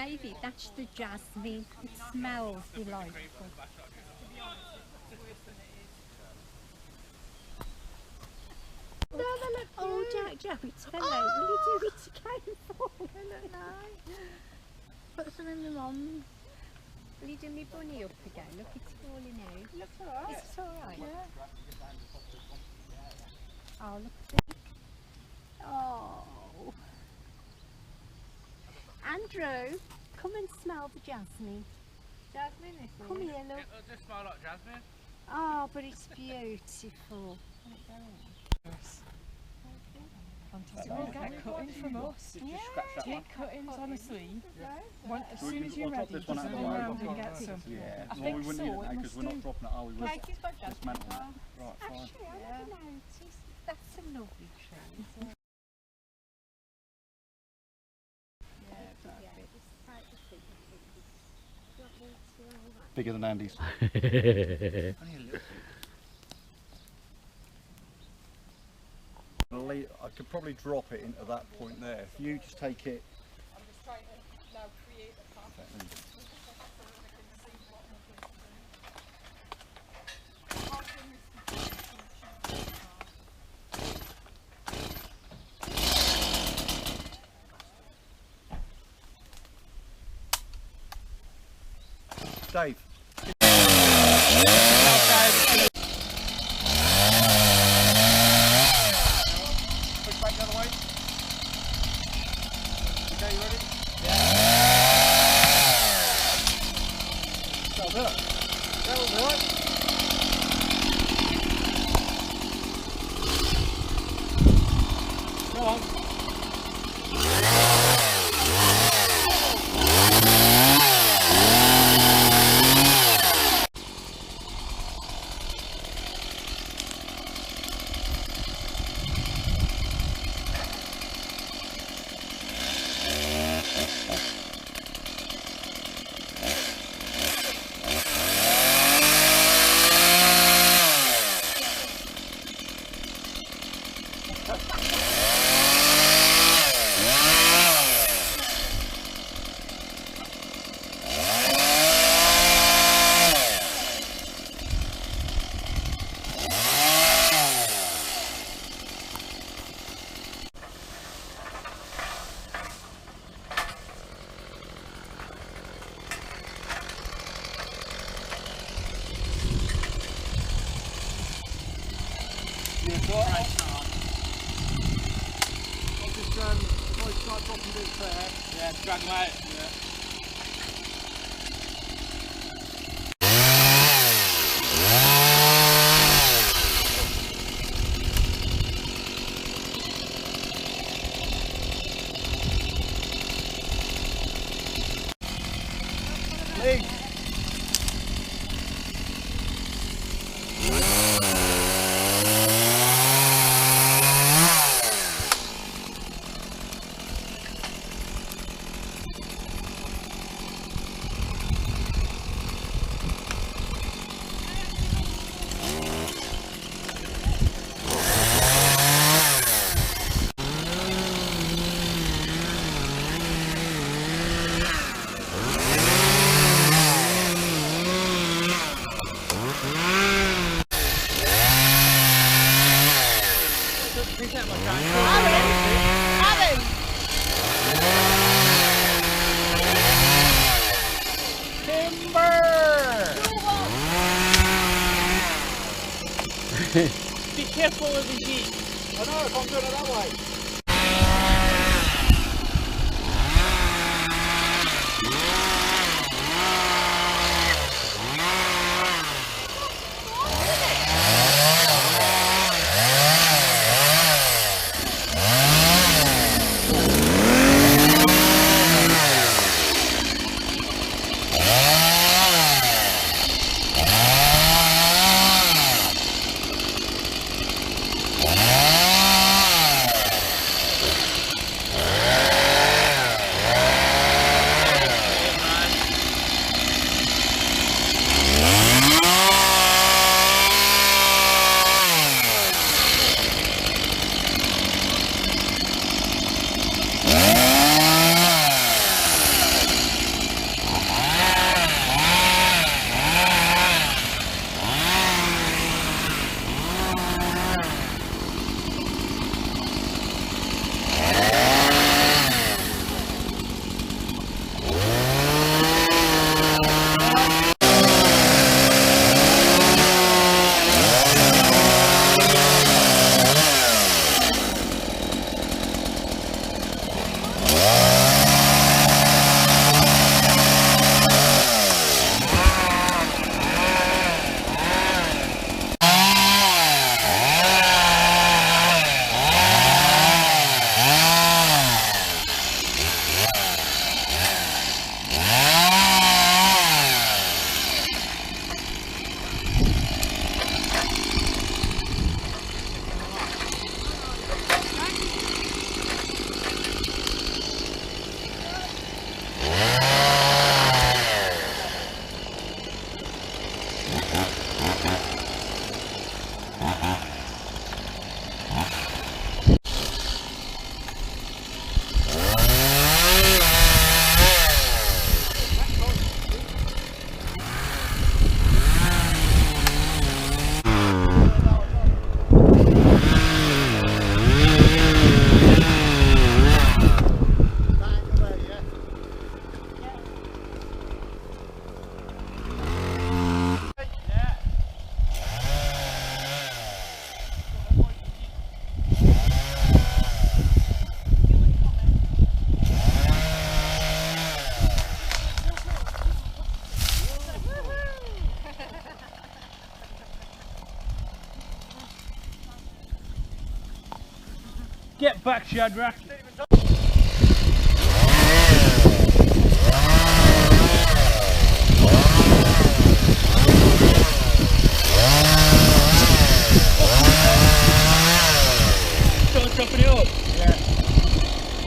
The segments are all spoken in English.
David, that's the jasmine. It smells delightful. Oh, Jack, it's hello. Will you do it again for me? I don't know. Put some in the mum. Will you do me bunny up again? Look, it's falling out. Looks alright. Is it alright? Yeah. Oh, look. Oh. Andrew, come and smell the jasmine. Jasmine, is it? Come here, look. It does smell like jasmine. Oh, but it's beautiful. Fantastic. We'll get cutting from us. Yeah. Take cuttings, honestly. Yeah. As soon as you're ready, just go around and get some. Yeah, I well, think we wouldn't so, need it it now because must we're not do. dropping it, are we? We're Katie's got jasmine. dismantling it. Right, fine. Actually, I never noticed. That's a lovely tree. Bigger than Andy's. I could probably drop it into that point there. If you just take it. I'm just trying to now create a path. Dave. Push back the other way. Okay, you ready? Yeah. That'll do it. That'll do it. Go on. Yeah, drag them out. Yeah. Lee. Be careful with the Gite. I know if I'm doing it that way. back, Shadrach. Still chopping it up? Yeah.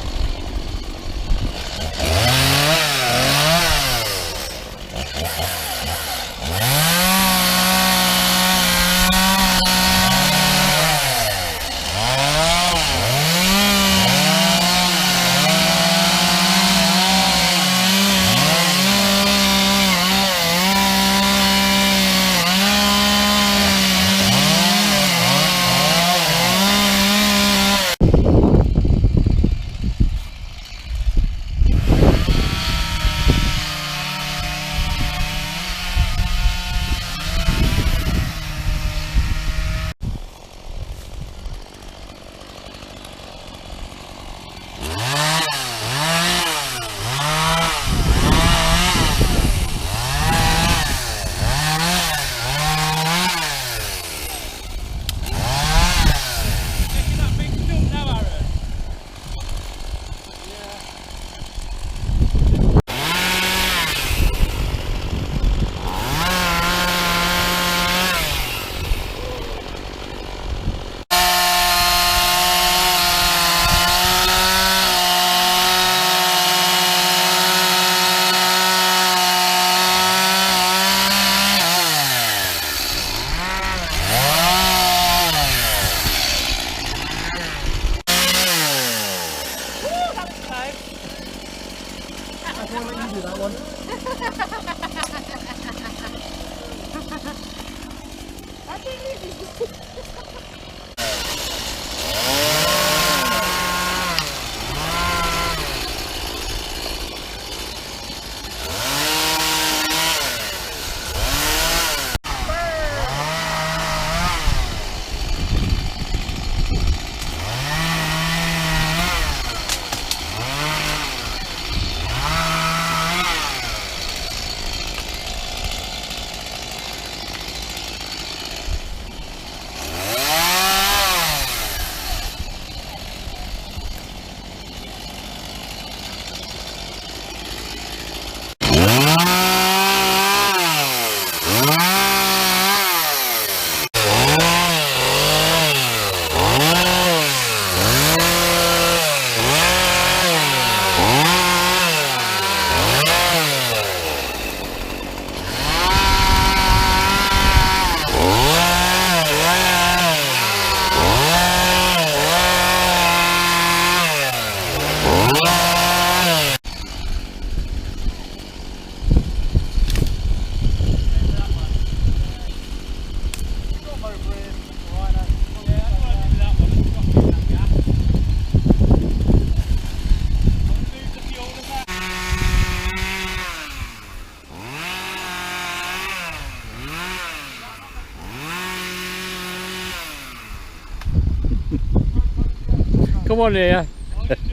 Come on here. Get some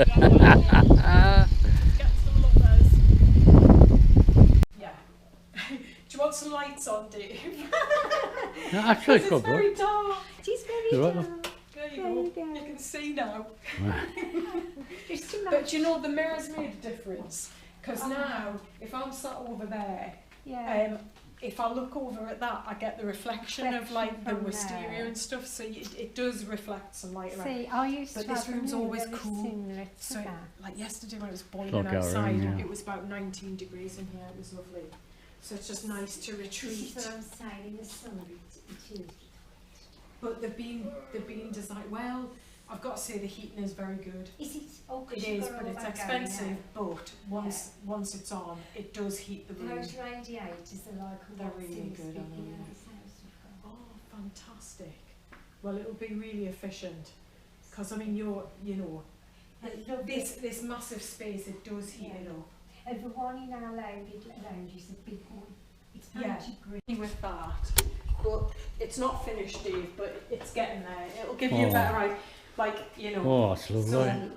lookers. Yeah. Do you want some lights on, Dave? No, actually, It's very dark. She's very You're right, dark. There you There go. you go. You can see now. Just to But match. you know, the mirror's made a difference. Because now, if I'm sat over there, Yeah. if I look over at that, I get the reflection of like the Reflection from wisteria there. and stuff. So it does reflect some light around. See, I used But to this have a room's mirror always very cool. similar to So, that. like yesterday when it was boiling Like our outside, room, yeah. it was about 19 degrees in here. It was lovely. So it's just nice to This retreat. is what I'm saying, in the sun it is. But they've been designed well. I've got to say the heating is very good. Is it? Oh, 'cause It you've is, got but all it's that expensive. going But once it's on, it does heat the now. room. Those radiators are like They're what really seems to good, be aren't in they? this house we've got. Oh, fantastic! Well, it'll be really efficient because I mean, you know, I love this massive space, it does heat it up. And the one in our lounge is a big one. It's Yeah. anti-green. With that, but it's not finished, Dave. But it's getting there. It'll give you a Oh. better idea, like you know. Oh, it's lovely. So, Lovely.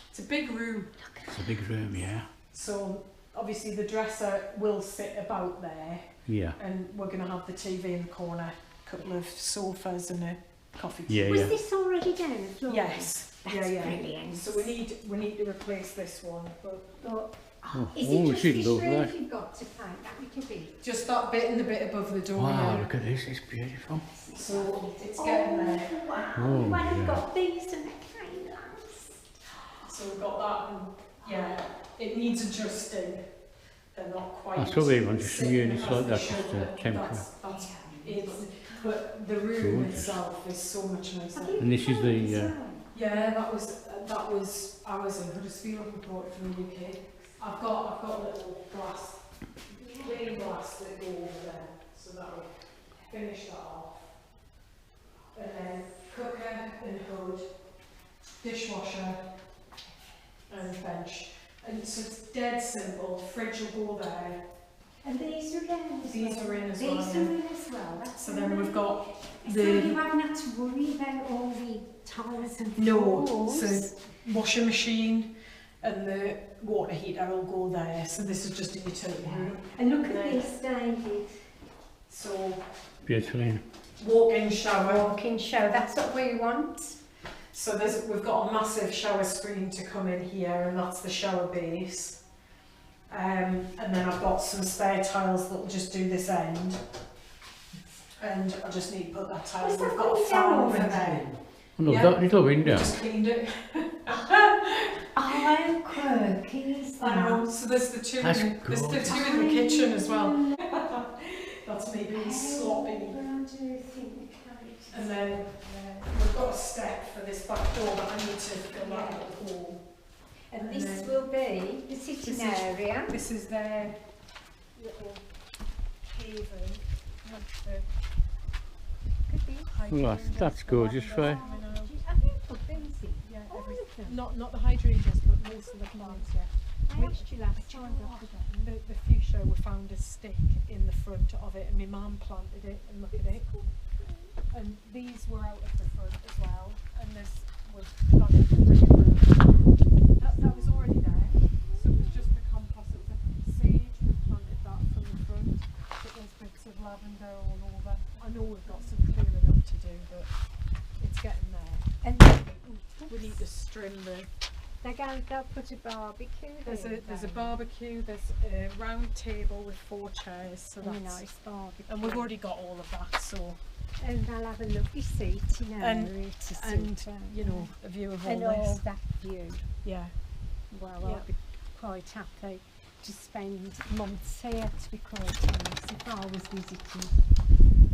it's a big room. It's a big room, yeah. So obviously the dresser will sit about there, Yeah. and we're going to have the TV in the corner, a couple of sofas and a coffee Yeah, tea. Was yeah. this already down the floor? Yes. That's brilliant. So we need to replace this one, but Oh, Is oh, it just she's this lovely. roof you've got to paint, that little bit? just that bit and the bit above the door. Wow, yeah. look at this, it's beautiful. So it's getting there. Wow, Oh, well, I've yeah. got these and they came last. So we've got that, and yeah, it needs adjusting. They're not quite. That's what we want, just some sitting units as like they that, should, just but temporary. That's it. But the room Gorgeous. itself is so much nicer. And this is the, Yeah, that was I was in Huddersfield and brought it from the UK. I've got little glass, plain glass that go over there, so that'll finish that off. And then cooker and hood, dishwasher and bench. And so it's dead simple. Fridge will go there. And these are in as These well. are in as These well. are Yeah. in as well. That's So then we've got So you the haven't had to worry about all the tiles and no, floors. so washing machine and the water heater will go there. So this is just a utility room. And look at Then- this, David. So beautifully. walk-in shower. Walk-in shower, that's what we want. So we've got a massive shower screen to come in here, and that's the shower base. And then I've got some spare tiles that will just do this end. And I just need to put that tile. What's that We've got a window fan over over there? there. I love Yeah. that little window. Just cleaned it. Oh, quirky is I that? know. So there's the two. That's There's the gorgeous. two in the kitchen as well. That's me being How sloppy. brown do you think the carriage is? And then we've got a step for this back door, but I need to fill that little hole. And and this then- will be the sitting This is- area. This is their little haven. Could be. Well, that's gorgeous, Faye. Have you put these in? Yeah, All everything. of them? Not the hydrangeas, but most of the plants, yeah. I asked you last time. The fuchsia, we found a stick in the front of it, and my mum planted it, and look at it. And these were out of the front as well, and this was planted in the that was already there, so it was just the compost. It was a sage, we planted that from the front, but there's bits of lavender all over. I know we've got some clearing up to do, but it's getting there. And We need to trim the. they'll put a barbecue. There's there, a then. barbecue, there's a round table with 4 chairs, so And a that's, nice barbecue. and we've already got all of that, so, And they'll have a lovely seating And- area to sit and down. you know, a view of all and this. all that view. Yeah, Well, Yeah. I'll be quite happy to spend months here, to be quite honest, if I was visiting.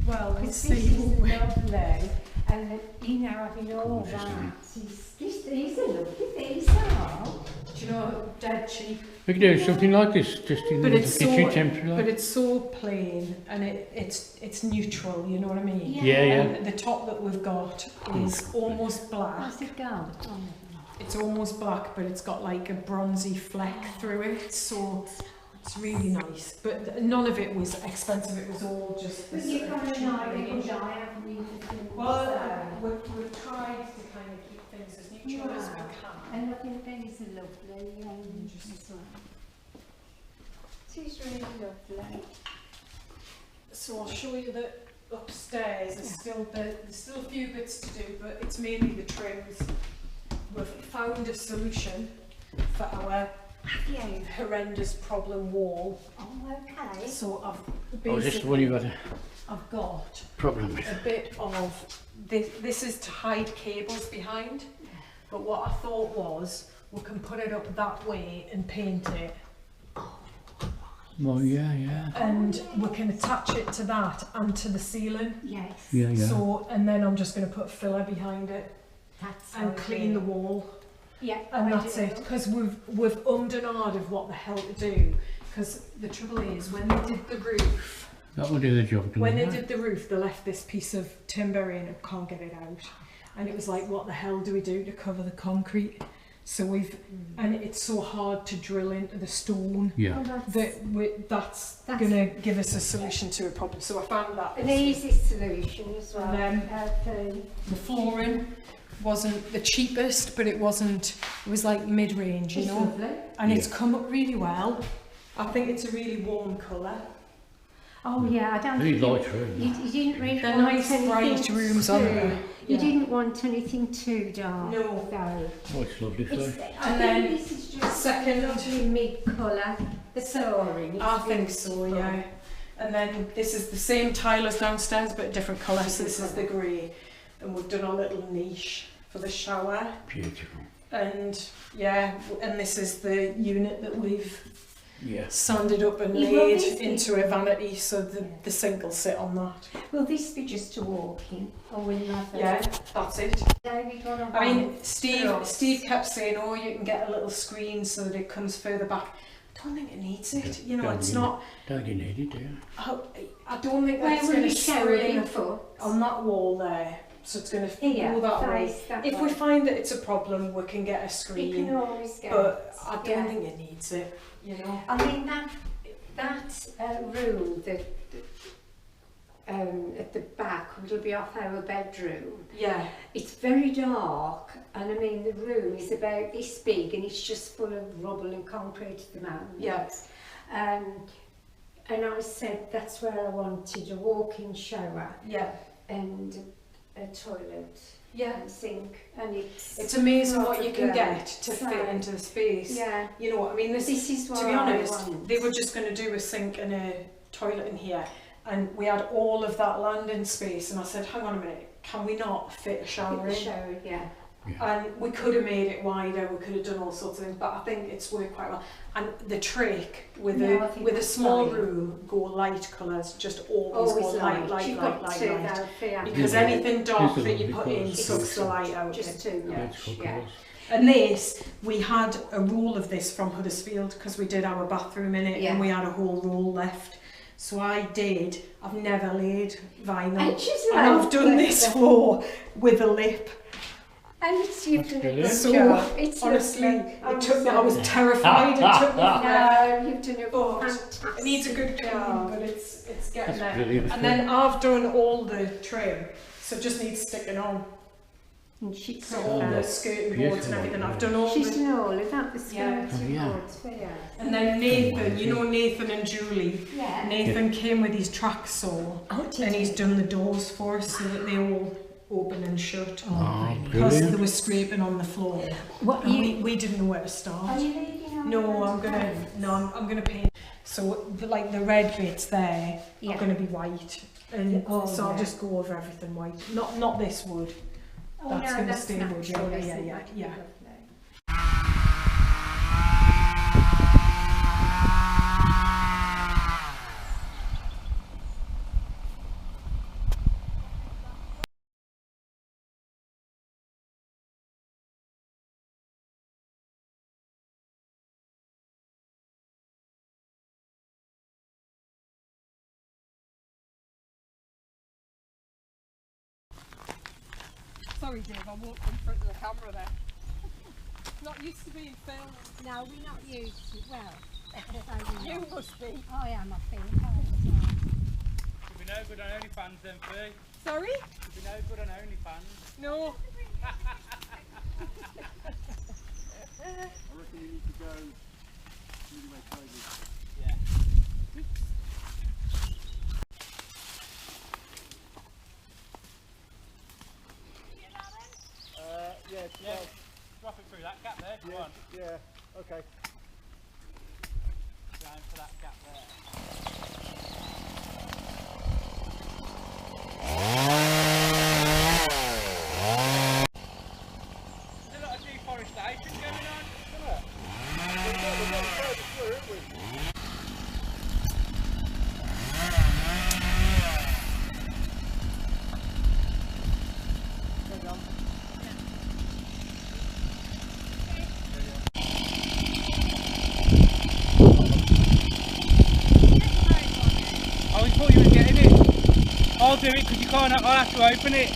well, let's Because see. this is lovely, and you know, having all Gorgeous, that, these are lovely, these are. Do you know, dead cheap, We could do something like this, just in but the it's kitchen so, temporary. but it's so plain, and it's neutral, you know what I mean? Yeah, yeah. And the top that we've got is almost black. How's it gone? Oh, It's almost black, but it's got like a bronzy fleck through it, so it's really nice. But none of it was expensive, it was all just but this. you've got an eye, good eye, haven't you, for things, Well, so- we've tried to kind of keep things as neutral as we can. And I think these are lovely, as well. She's really lovely. So I'll show you that upstairs there's still a few bits to do, but it's mainly the trims. We've found a solution for our horrendous problem wall. Oh, okay. So I've Oh, is this the one you've got a I've got problem with? a bit of this is to hide cables behind, but what I thought was we can put it up that way and paint it, Oh, yeah, yeah. and we can attach it to that and to the ceiling. Yes. Yeah, yeah. So, and then I'm just going to put filler behind it That's and clean the wall, Yeah, and I that's do. it. Because we've ummed and ahed of what the hell to do. Because the trouble is, when they did the roof, That will do the job. doesn't when they it? did the roof, they left this piece of timber in and can't get it out. And it was like, what the hell do we do to cover the concrete? So and it's so hard to drill into the stone. Yeah. Oh, that's That's That's- going to give us a solution to a problem. So I found that. an easy solution as well. And the flooring wasn't the cheapest, but it was like mid-range, you It's know. lovely. And it's Yeah. come up really well. I think it's a really warm colour. Oh yeah, I don't Really think light room. you didn't really They're want nice anything bright rooms, aren't too- they? You Yeah. didn't want anything too dark, No. though. Oh, it's lovely, so. And then this is just second- lovely mid-colour. The flooring. I it's think so, beautiful. yeah. And then this is the same tile as downstairs but a different colour, so this is the grey. And we've done a little niche for the shower. Beautiful. And yeah, and this is the unit that we've Yeah. sanded up and Yeah, well, made this into a vanity, so the sink will sit on that. Will this be just a walk-in, or will you have a... Yeah, that's it. David, what I mean, about Steve us? kept saying, oh, you can get a little screen so that it comes further back. I don't think it needs it. You know, Don't it's you- not. Don't you need it, do you? I don't think Where that's will going you to shower screen your foot? on that wall there. So it's going to Here, go that way. face that If way. we find that it's a problem, we can get a You screen. can always get... But I don't yeah. think it needs it. You know. I mean, that room that at the back will be off our bedroom. Yeah. It's very dark, and I mean the room is about this big, and it's just full of rubble and concrete at the moment. Yeah. And I said that's where I wanted a walk-in shower Yeah. and a toilet Yeah. and sink, and It's amazing what you can rather get to great. fit into the space. Yeah, You know what I mean? this is what To be I honest, want. they were just going to do a sink and a toilet in here, and we had all of that landing space, and I said, hang on a minute, can we not fit a shower in? Shower, yeah. And we could have made it wider, we could have done all sorts of things, but I think it's worked quite well. And the trick with No, I a think with a that's small fine. room, go light colours, just always go light, You've light, got to, light. though, Fiona. Because Yeah. anything dark This is that you lovely put in colours. sucks the light out. Just too much, Beautiful yeah. colours. And this, we had a roll of this from Huddersfield because we did our bathroom in it, Yeah. and we had a whole roll left. So I've never laid vinyl, And she's and I've like, done this floor with a lip. And it's you've done a good brilliant. So, job. It's honestly, lovely. it took me, I was terrified, it took me forever. No, you've done a But fantastic it needs a good clean, job. but it's getting That's there. brilliant. And then I've done all the trim, so it just needs sticking on. And she So can, all the that's skirting boards and beautiful, everything, I've yeah. done all she's the... done all of that, the Yeah. skirting Oh, yeah. boards for you. And then Nathan, you know Nathan and Julie? Yeah. Nathan came with his track saw, Oh, did and he's you? done the doors for us so that they all open and shut. Oh, Because brilliant. they were scraping on the floor, What and you, we didn't know where to are start. you leaving on No, the I'm gonna paint. So like the red bits there Yeah. are gonna be white, and Oh, so I'll yeah. just go over everything white. Not this wood. Oh, that's no, gonna that's stay wood, natural, yeah, isn't yeah, it? yeah, That'd be yeah. lovely. Sorry, Dave, I walked in front of the camera there. Not used to being filmed. No, we're not used to, well, You must be. I am, I think. Should be no good on OnlyFans then, Fee. Sorry? Should be no good on OnlyFans. No. I reckon you need to go really make crazy. Yeah. Yeah, Drop it through that gap there, come on. yeah, okay. Down for that gap there. There's a lot of deforestation going on. I always thought you were getting it. I'll do it because you can't. I'll have to open it.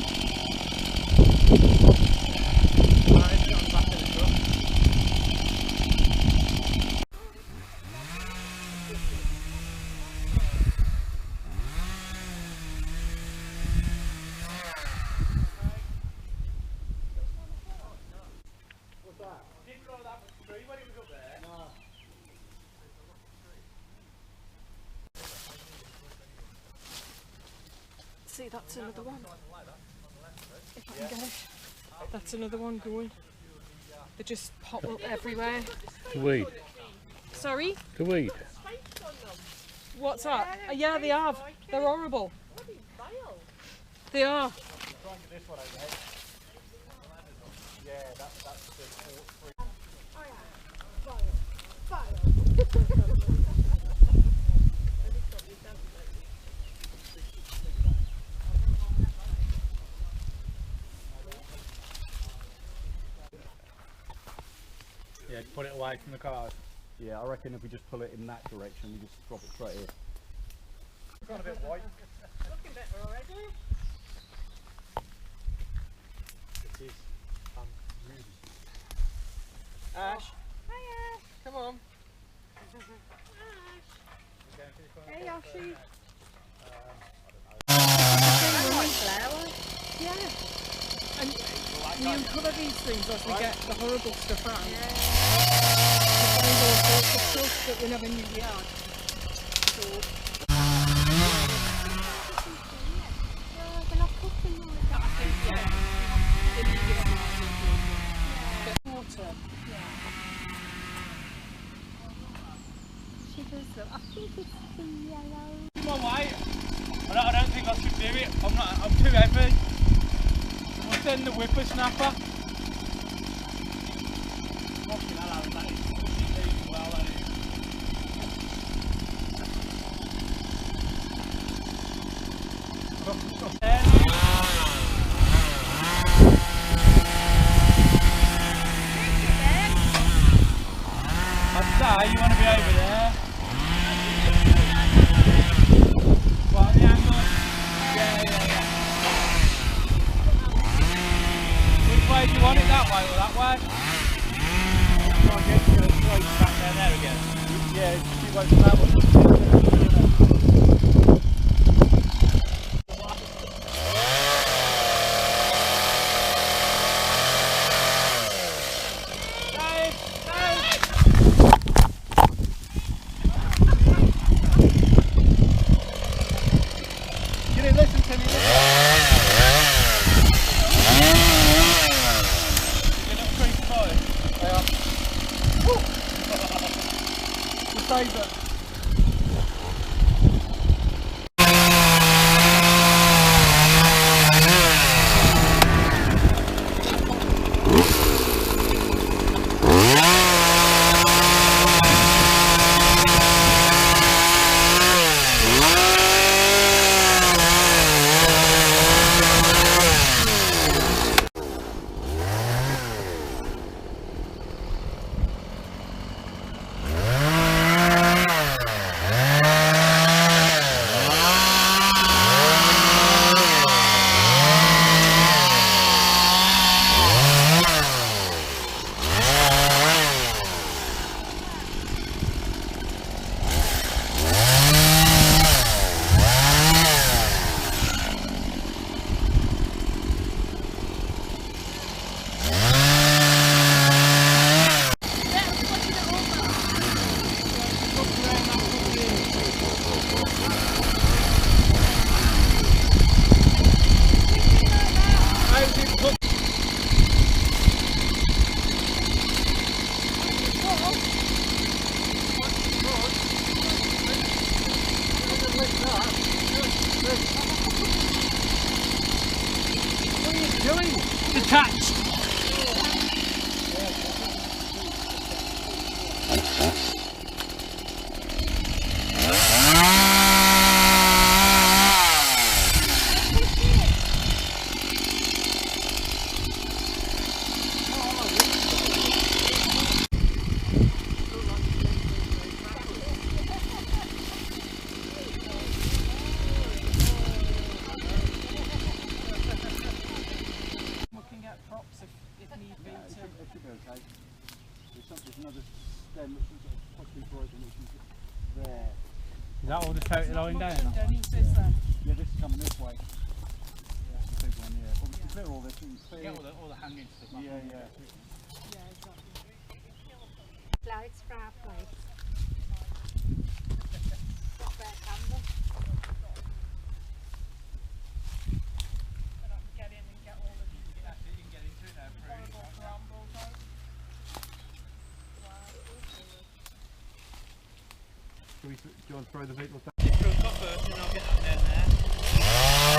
See, that's another one. If That's another one going. They just pop up everywhere. The weed. Sorry? The weed. What's that? Yeah, they have. They're horrible. They are. Yeah, put it away from the cars. Yeah, I reckon if we just pull it in that direction, we just drop it straight here. It's gone a bit white. Looking better already. It is. Really. Ash. Hiya. Come on. Hey, Yoshi. Yeah. And we uncover these things as we get the horrible stuff out. We find all sorts of stuff that we never knew we had. So, They're not cooking now. water. She does look. I think it's the yellow. Come on, mate. I don't think I should do it. I'm too heavy. We'll send the whippersnapper. Fucking hell, Aaron, that is pushing these well, that is. I'd say you want to be over there. What, the angle? Yeah. Which way do you want it, that way or that way? I guess you're going to throw it back down there again. Yeah, she won't that one. You didn't listen to me, did you? You're not pretty close. They are. The saver. Detached. We can get props if need be It to. should be okay. There's another stem which is possibly broken, which is there. Is that all the totally lying Much down? underneath, is there? Yeah, this is coming this way. That's the big one, yeah. But we can clear all this, we can clear. Get all the hanging stuff off. Yeah. Yeah, exactly. Lights for our place. And I can get in and get all the do you want to throw the vehicle down? Get through a top first and I'll get that down there.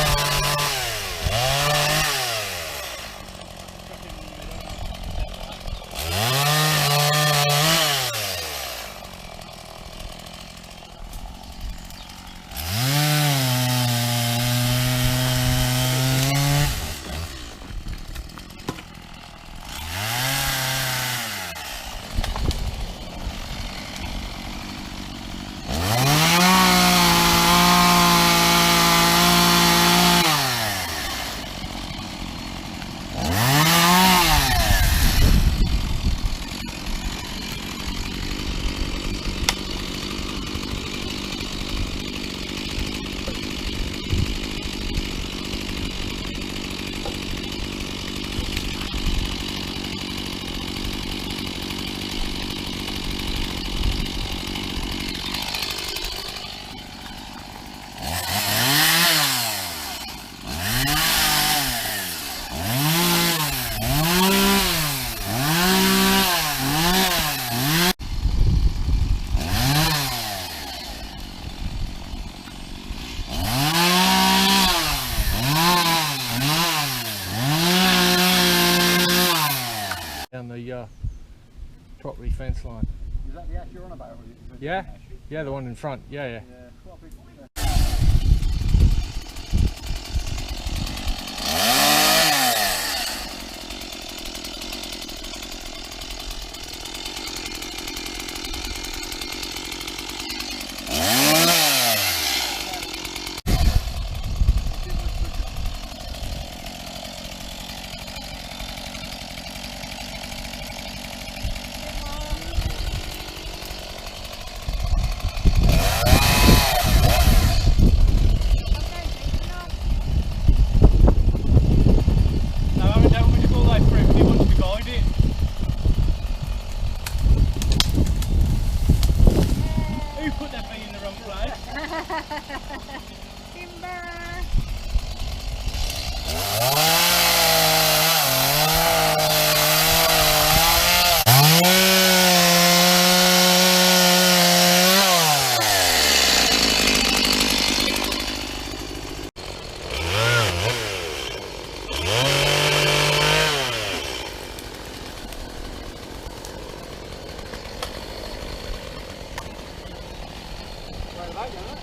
Down the property fence line. Is that the ash you're on about? Or is it Yeah? ash? Yeah, the one in front. Yeah, yeah. Yeah, quite a big. Now, I don't want me to go like through, he wants to guide it. Who put their feet in the wrong place? Timber. Right, that, yeah.